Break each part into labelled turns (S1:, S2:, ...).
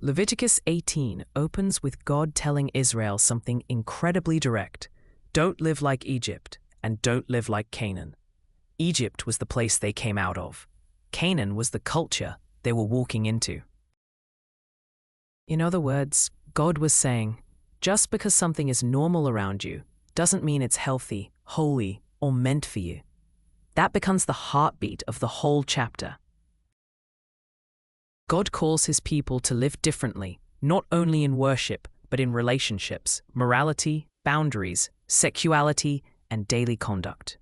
S1: Leviticus 18 opens with God telling Israel something incredibly direct. Don't live like Egypt, and don't live like Canaan. Egypt was the place they came out of. Canaan was the culture they were walking into. In other words, God was saying, just because something is normal around you doesn't mean it's healthy, holy, or meant for you. That becomes the heartbeat of the whole chapter. God calls his people to live differently, not only in worship, but in relationships, morality, boundaries, sexuality, and daily conduct.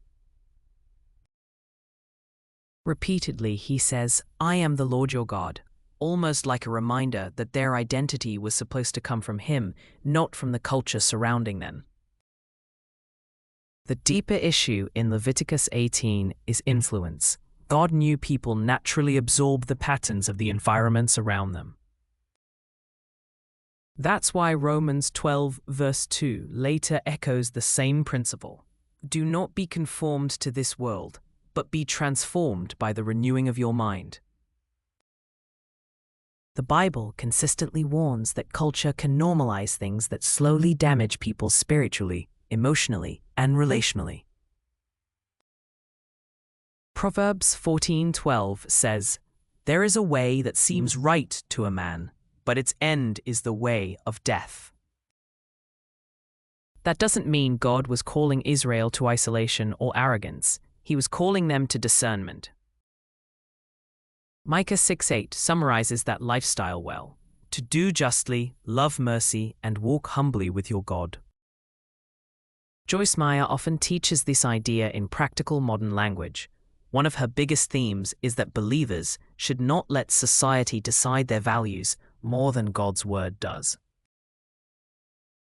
S1: Repeatedly, he says, I am the Lord your God, almost like a reminder that their identity was supposed to come from him, not from the culture surrounding them. The deeper issue in Leviticus 18 is influence. God knew people naturally absorb the patterns of the environments around them. That's why Romans 12 verse 2 later echoes the same principle. Do not be conformed to this world, but be transformed by the renewing of your mind. The Bible consistently warns that culture can normalize things that slowly damage people spiritually, emotionally, and relationally. Proverbs 14:12 says, There is a way that seems right to a man, but its end is the way of death. That doesn't mean God was calling Israel to isolation or arrogance. He was calling them to discernment. Micah 6:8 summarizes that lifestyle well: to do justly, love mercy, and walk humbly with your God. Joyce Meyer often teaches this idea in practical modern language. One of her biggest themes is that believers should not let society decide their values more than God's word does.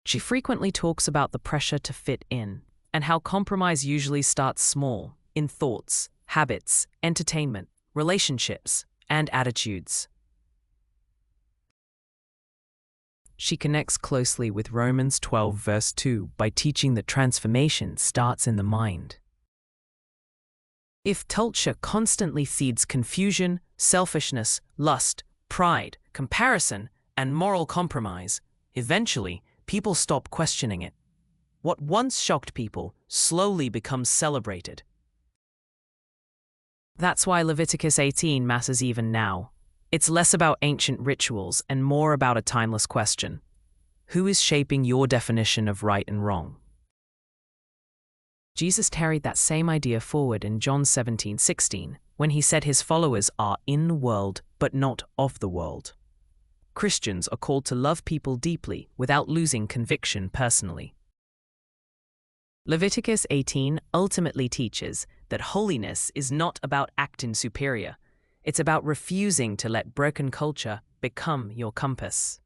S1: She frequently talks about the pressure to fit in, and how compromise usually starts small, in thoughts, habits, entertainment, relationships, and attitudes. She connects closely with Romans 12 verse 2 by teaching that transformation starts in the mind. If culture constantly feeds confusion, selfishness, lust, pride, comparison, and moral compromise, eventually people stop questioning it. What once shocked people slowly becomes celebrated. That's why Leviticus 18 matters even now. It's less about ancient rituals and more about a timeless question. Who is shaping your definition of right and wrong? Jesus carried that same idea forward in John 17:16, when he said his followers are in the world, but not of the world. Christians are called to love people deeply without losing conviction personally. Leviticus 18 ultimately teaches that holiness is not about acting superior. It's about refusing to let broken culture become your compass.